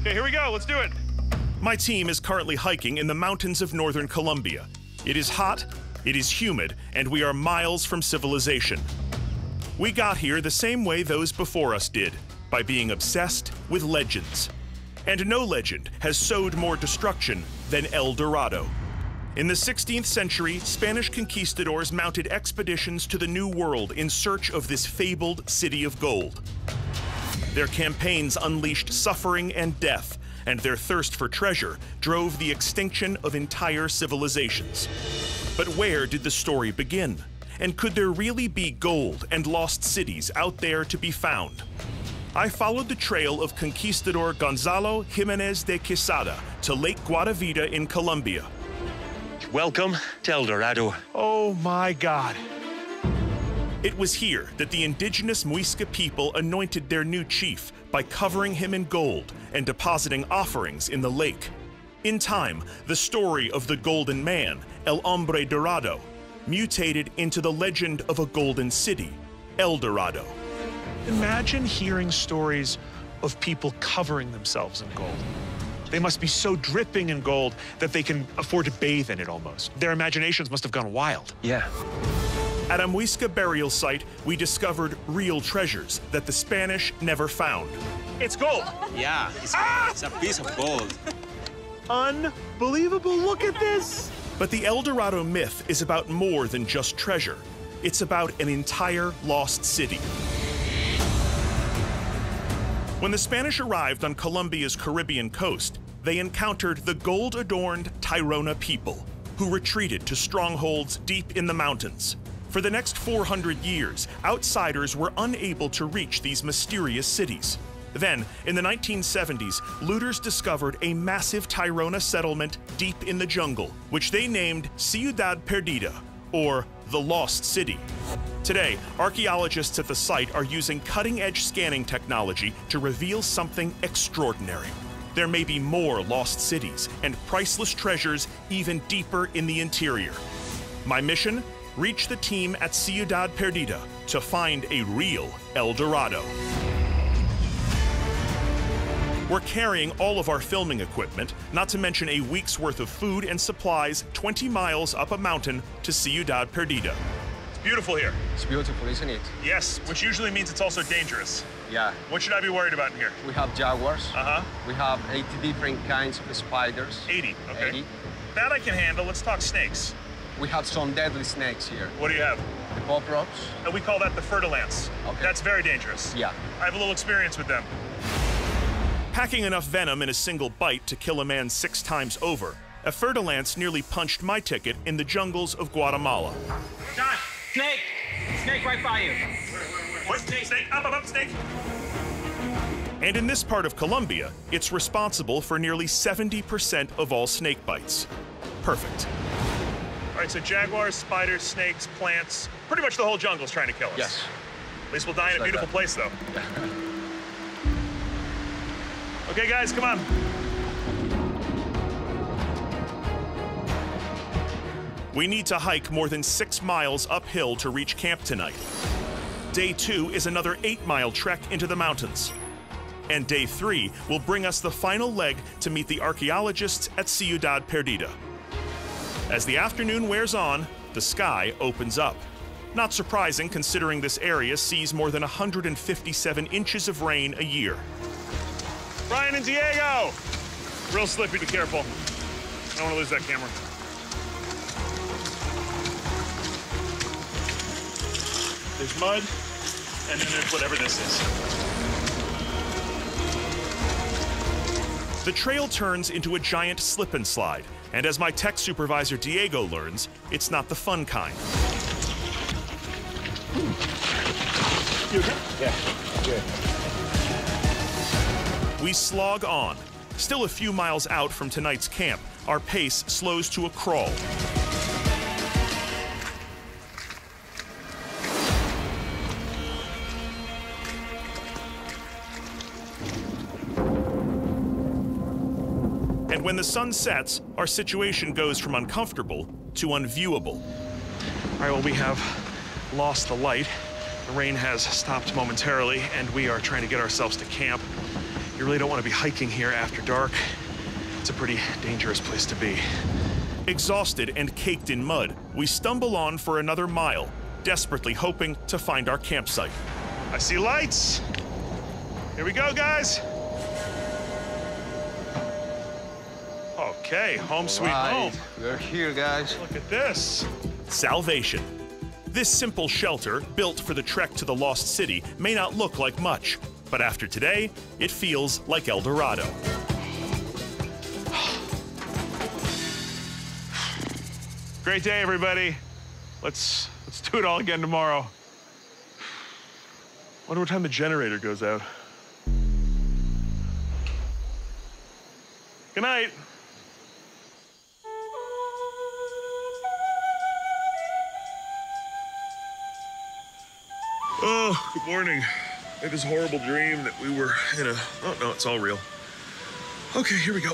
Okay, here we go. Let's do it. My team is currently hiking in the mountains of northern Colombia. It is hot, it is humid, and we are miles from civilization. We got here the same way those before us did, by being obsessed with legends. And no legend has sowed more destruction than El Dorado. In the 16th century, Spanish conquistadors mounted expeditions to the New World in search of this fabled city of gold. Their campaigns unleashed suffering and death, and their thirst for treasure drove the extinction of entire civilizations. But where did the story begin? And could there really be gold and lost cities out there to be found? I followed the trail of conquistador Gonzalo Jimenez de Quesada to Lake Guatavita in Colombia. Welcome to El Dorado. Oh my God. It was here that the indigenous Muisca people anointed their new chief by covering him in gold and depositing offerings in the lake. In time, the story of the Golden Man, El Hombre Dorado, mutated into the legend of a golden city, El Dorado. Imagine hearing stories of people covering themselves in gold. They must be so dripping in gold that they can afford to bathe in it almost. Their imaginations must have gone wild. Yeah. At a Muisca burial site, we discovered real treasures that the Spanish never found. It's gold. Yeah, it's a piece of gold. Unbelievable, look at this. But the El Dorado myth is about more than just treasure. It's about an entire lost city. When the Spanish arrived on Colombia's Caribbean coast, they encountered the gold-adorned Tairona people, who retreated to strongholds deep in the mountains. For the next 400 years, outsiders were unable to reach these mysterious cities. Then, in the 1970s, looters discovered a massive Tairona settlement deep in the jungle, which they named Ciudad Perdida, or the Lost City. Today, archaeologists at the site are using cutting-edge scanning technology to reveal something extraordinary. There may be more lost cities and priceless treasures even deeper in the interior. My mission? Reach the team at Ciudad Perdida to find a real El Dorado. We're carrying all of our filming equipment, not to mention a week's worth of food and supplies 20 miles up a mountain to Ciudad Perdida. It's beautiful here. It's beautiful, isn't it? Yes, which usually means it's also dangerous. Yeah. What should I be worried about in here? We have jaguars. Uh-huh. We have 80 different kinds of spiders. 80, okay. 80. That I can handle. Let's talk snakes. We have some deadly snakes here. What do you have? The pop rocks. And we call that the fertilance. Okay. That's very dangerous. Yeah. I have a little experience with them. Packing enough venom in a single bite to kill a man 6 times over, a fertilance nearly punched my ticket in the jungles of Guatemala. John, snake! Snake right by you. What? Snake? Up, snake! And in this part of Colombia, it's responsible for nearly 70% of all snake bites. Perfect. All right, so jaguars, spiders, snakes, plants, pretty much the whole jungle's trying to kill us. Yes. At least we'll die in a Like beautiful that. place, though. Okay, guys, come on. We need to hike more than 6 miles uphill to reach camp tonight. Day 2 is another 8-mile trek into the mountains. And day 3 will bring us the final leg to meet the archaeologists at Ciudad Perdida. As the afternoon wears on, the sky opens up. Not surprising considering this area sees more than 157 inches of rain a year. Brian and Diego! Real slippy, be careful. I don't want to lose that camera. There's mud, and then there's whatever this is. The trail turns into a giant slip and slide, and as my tech supervisor Diego learns, it's not the fun kind. You okay? Yeah, good. We slog on. Still a few miles out from tonight's camp, our pace slows to a crawl. And when the sun sets, our situation goes from uncomfortable to unviewable. All right, well, we have lost the light. The rain has stopped momentarily, and we are trying to get ourselves to camp. You really don't want to be hiking here after dark. It's a pretty dangerous place to be. Exhausted and caked in mud, we stumble on for another mile, desperately hoping to find our campsite. I see lights. Here we go, guys. Okay, home sweet home. We're here, guys. Look at this. Salvation. This simple shelter, built for the trek to the lost city, may not look like much, but after today, it feels like El Dorado. Great day, everybody. Let's do it all again tomorrow. Wonder what time the generator goes out. Good night. Oh, good morning. I had this horrible dream that we were in a... Oh, no, it's all real. Okay, here we go.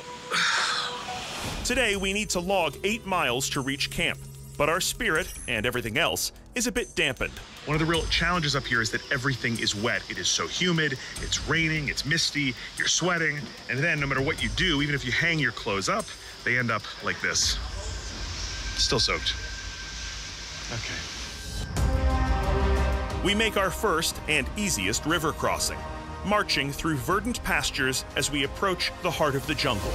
Today, we need to log 8 miles to reach camp, but our spirit, and everything else, is a bit dampened. One of the real challenges up here is that everything is wet. It is so humid, it's raining, it's misty, you're sweating, and then no matter what you do, even if you hang your clothes up, they end up like this. Still soaked. Okay. We make our first and easiest river crossing, marching through verdant pastures as we approach the heart of the jungle.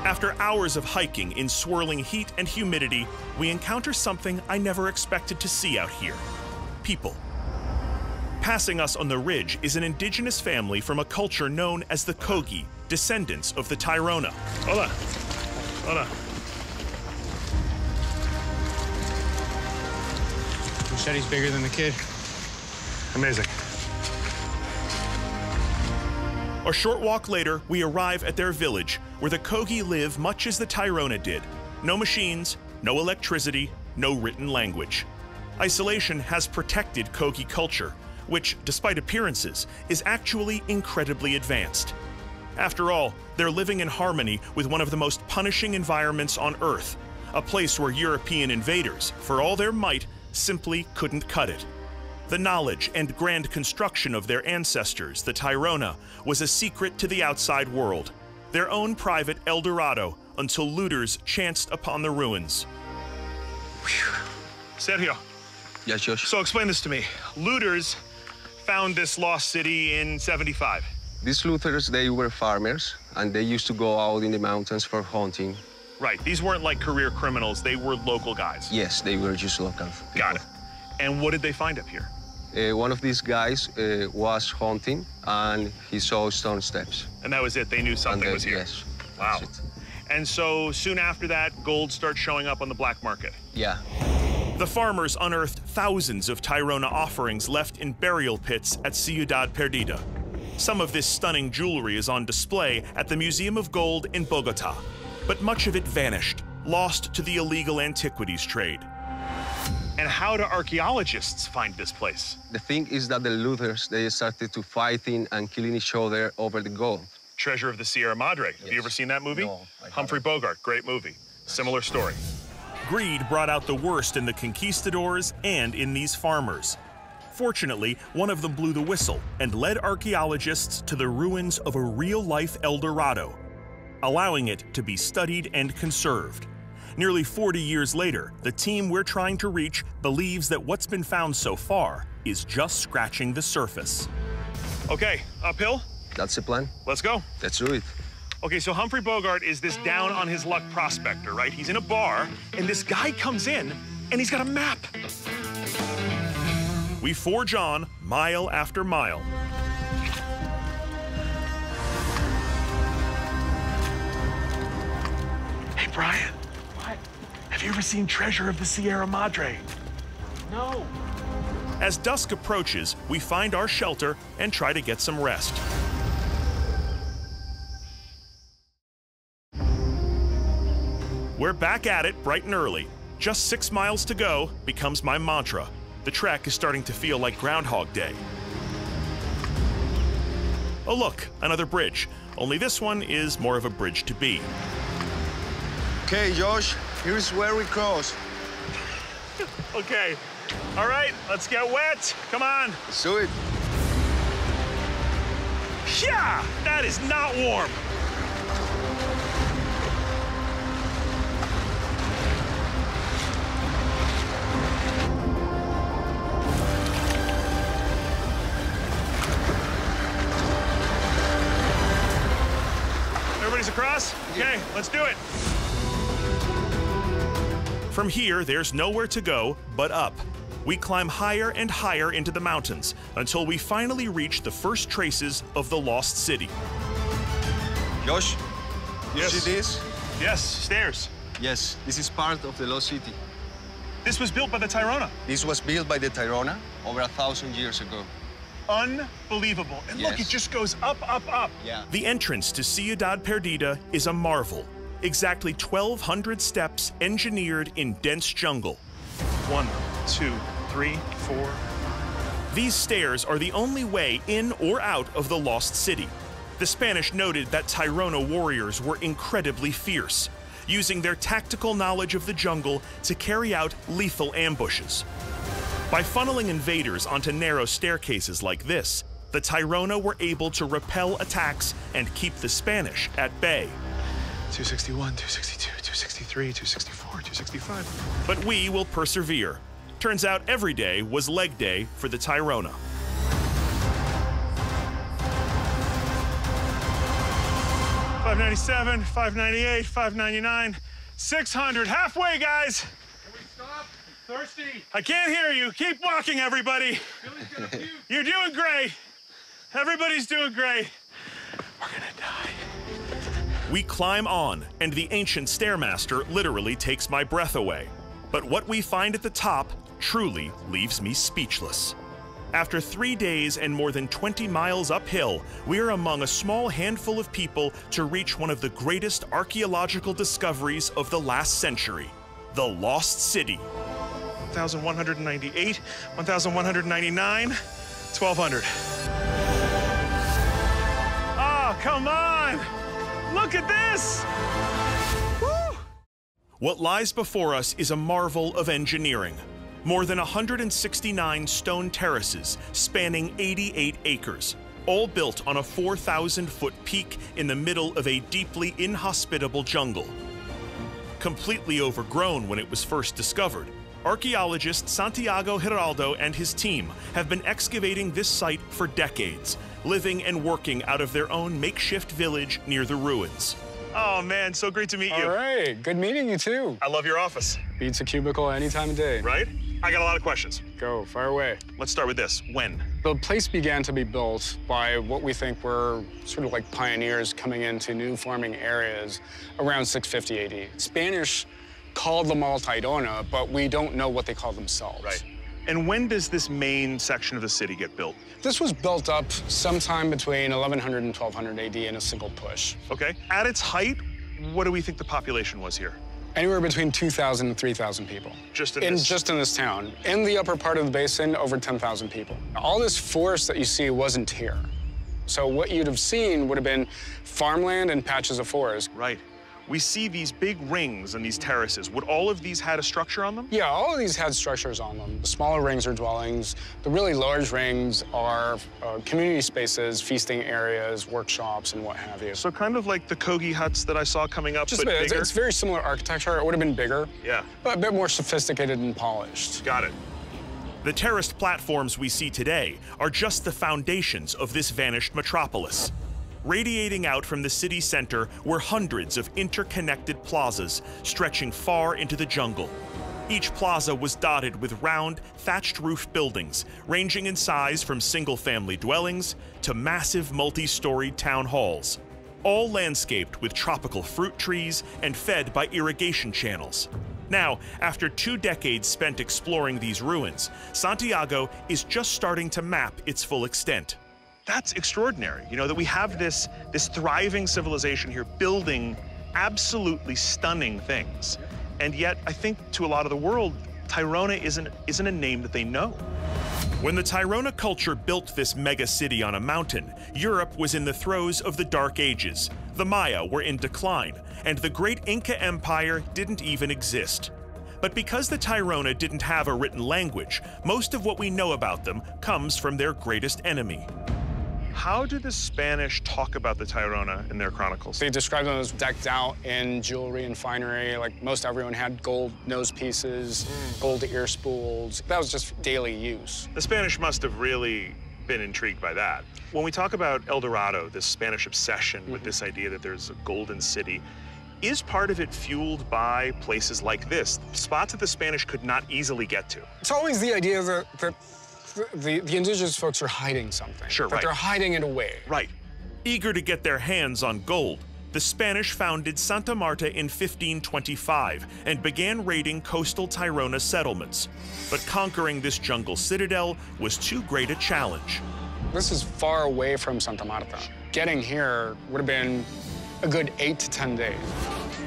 After hours of hiking in swirling heat and humidity, we encounter something I never expected to see out here: people. Passing us on the ridge is an indigenous family from a culture known as the Kogi, descendants of the Tairona. Hola. Hola. Machete's bigger than the kid. Amazing. A short walk later, we arrive at their village, where the Kogi live much as the Tairona did. No machines, no electricity, no written language. Isolation has protected Kogi culture, which, despite appearances, is actually incredibly advanced. After all, they're living in harmony with one of the most punishing environments on Earth, a place where European invaders, for all their might, simply couldn't cut it. The knowledge and grand construction of their ancestors, the Tairona, was a secret to the outside world, their own private El Dorado, until looters chanced upon the ruins. Sergio. Yes, Josh. So explain this to me. Looters found this lost city in 75. These looters, they were farmers, and they used to go out in the mountains for hunting. Right, these weren't like career criminals, they were local guys. Yes, they were just local people. Got it. And what did they find up here? One of these guys was hunting, and he saw stone steps. And that was it, they knew something was here? Yes. Wow. That's it. And so soon after that, gold starts showing up on the black market. Yeah. The farmers unearthed thousands of Tairona offerings left in burial pits at Ciudad Perdida. Some of this stunning jewelry is on display at the Museum of Gold in Bogota, but much of it vanished, lost to the illegal antiquities trade. And how do archaeologists find this place? The thing is that the looters, they started to fighting and killing each other over the gold. Treasure of the Sierra Madre. Have you ever seen that movie? No, I Humphrey Bogart, great movie. Similar story. Greed brought out the worst in the conquistadors and in these farmers. Fortunately, one of them blew the whistle and led archaeologists to the ruins of a real-life El Dorado, allowing it to be studied and conserved. Nearly 40 years later, the team we're trying to reach believes that what's been found so far is just scratching the surface. Okay, uphill? That's the plan. Let's go. Let's do it. Okay, so Humphrey Bogart is this down-on-his-luck prospector, right? He's in a bar, and this guy comes in, and he's got a map. We forge on, mile after mile. Hey, Brian. What? Have you ever seen Treasure of the Sierra Madre? No. As dusk approaches, we find our shelter and try to get some rest. We're back at it bright and early. Just 6 miles to go becomes my mantra. The trek is starting to feel like Groundhog Day. Oh look, another bridge. Only this one is more of a bridge to be. Okay, Josh, here's where we cross. Okay, All right, let's get wet. Come on. Let's do it. Yeah, that is not warm. Everybody's across? Okay, let's do it. From here, there's nowhere to go but up. We climb higher and higher into the mountains until we finally reach the first traces of the lost city. Josh, you Yes. see this? Yes, stairs. Yes, this is part of the lost city. This was built by the Tirona. This was built by the Tirona over 1,000 years ago. Unbelievable. And look, Yes. it just goes up, up, up. Yeah. The entrance to Ciudad Perdida is a marvel. Exactly 1,200 steps engineered in dense jungle. 1, 2, 3, 4. These stairs are the only way in or out of the lost city. The Spanish noted that Tirona warriors were incredibly fierce, using their tactical knowledge of the jungle to carry out lethal ambushes. By funneling invaders onto narrow staircases like this, the Tirona were able to repel attacks and keep the Spanish at bay. 261, 262, 263, 264, 265. But we will persevere. Turns out every day was leg day for the Tirona. $597, $598, $599, $600. Halfway, guys. Can we stop? Thirsty. I can't hear you. Keep walking, everybody. Billy's gonna puke. You're doing great. Everybody's doing great. We're gonna die. We climb on, and the ancient stairmaster literally takes my breath away. But what we find at the top truly leaves me speechless. After 3 days and more than 20 miles uphill, we are among a small handful of people to reach one of the greatest archaeological discoveries of the last century, the Lost City. 1,198, 1,199, 1,200. Oh, come on! Look at this! Woo! What lies before us is a marvel of engineering. More than 169 stone terraces spanning 88 acres, all built on a 4,000-foot peak in the middle of a deeply inhospitable jungle. Completely overgrown when it was first discovered, archaeologist Santiago Giraldo and his team have been excavating this site for decades, living and working out of their own makeshift village near the ruins. Oh, man, so great to meet you. All right, good meeting you too. I love your office. Beats a cubicle any time of day. Right? I got a lot of questions. Go, fire away. Let's start with this. When? The place began to be built by what we think were sort of like pioneers coming into new farming areas around 650 AD. Spanish called them all Tirona, but we don't know what they called themselves. Right. And when does this main section of the city get built? This was built up sometime between 1100 and 1200 AD in a single push. Okay. At its height, what do we think the population was here? Anywhere between 2,000 and 3,000 people. Just in this town. In the upper part of the basin, over 10,000 people. All this forest that you see wasn't here. So what you'd have seen would have been farmland and patches of forest. Right. We see these big rings and these terraces. Would all of these had a structure on them? Yeah, all of these had structures on them. The smaller rings are dwellings. The really large rings are community spaces, feasting areas, workshops, and what have you. So kind of like the Kogi huts that I saw coming up, Just but a bit. bigger? It's very similar architecture. It would have been bigger, Yeah, but a bit more sophisticated and polished. got it. The terraced platforms we see today are just the foundations of this vanished metropolis. Radiating out from the city center were hundreds of interconnected plazas stretching far into the jungle. Each plaza was dotted with round, thatched roof buildings, ranging in size from single-family dwellings to massive multi-storied town halls, all landscaped with tropical fruit trees and fed by irrigation channels. Now, after 2 decades spent exploring these ruins, Santiago is just starting to map its full extent. That's extraordinary, you know, that we have this thriving civilization here building absolutely stunning things. And yet, I think to a lot of the world, Tirona isn't a name that they know. When the Tirona culture built this mega city on a mountain, Europe was in the throes of the Dark Ages. The Maya were in decline, and the great Inca Empire didn't even exist. But because the Tairona didn't have a written language, most of what we know about them comes from their greatest enemy. How do the Spanish talk about the Tairona in their chronicles? They describe them as decked out in jewelry and finery. Like, most everyone had gold nose pieces, gold ear spools. That was just daily use. The Spanish must have really been intrigued by that. When we talk about El Dorado, this Spanish obsession with this idea that there's a golden city, is part of it fueled by places like this, spots that the Spanish could not easily get to? It's always the idea that the indigenous folks are hiding something. Sure, that right. they're hiding it away. Right. Eager to get their hands on gold, the Spanish founded Santa Marta in 1525 and began raiding coastal Tairona settlements. But conquering this jungle citadel was too great a challenge. This is far away from Santa Marta. Getting here would have been a good 8 to 10 days.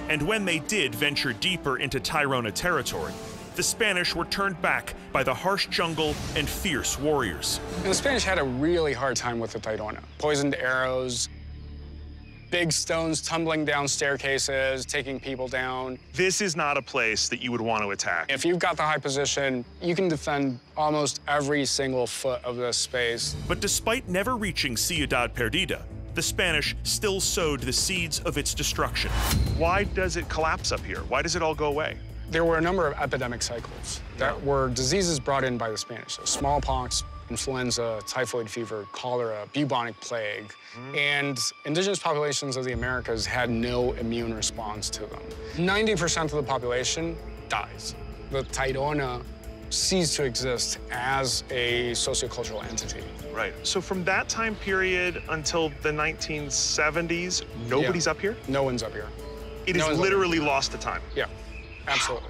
And when they did venture deeper into Tairona territory, the Spanish were turned back by the harsh jungle and fierce warriors. And the Spanish had a really hard time with the Tairona. Poisoned arrows, big stones tumbling down staircases, taking people down. This is not a place that you would want to attack. If you've got the high position, you can defend almost every single foot of this space. But despite never reaching Ciudad Perdida, the Spanish still sowed the seeds of its destruction. Why does it collapse up here? Why does it all go away? There were a number of epidemic cycles that were diseases brought in by the Spanish. So smallpox, influenza, typhoid fever, cholera, bubonic plague. And indigenous populations of the Americas had no immune response to them. 90% of the population dies. The Tairona ceased to exist as a sociocultural entity. Right. So from that time period until the 1970s, nobody's up here? No one's up here. It is literally lost to time. Yeah, absolutely.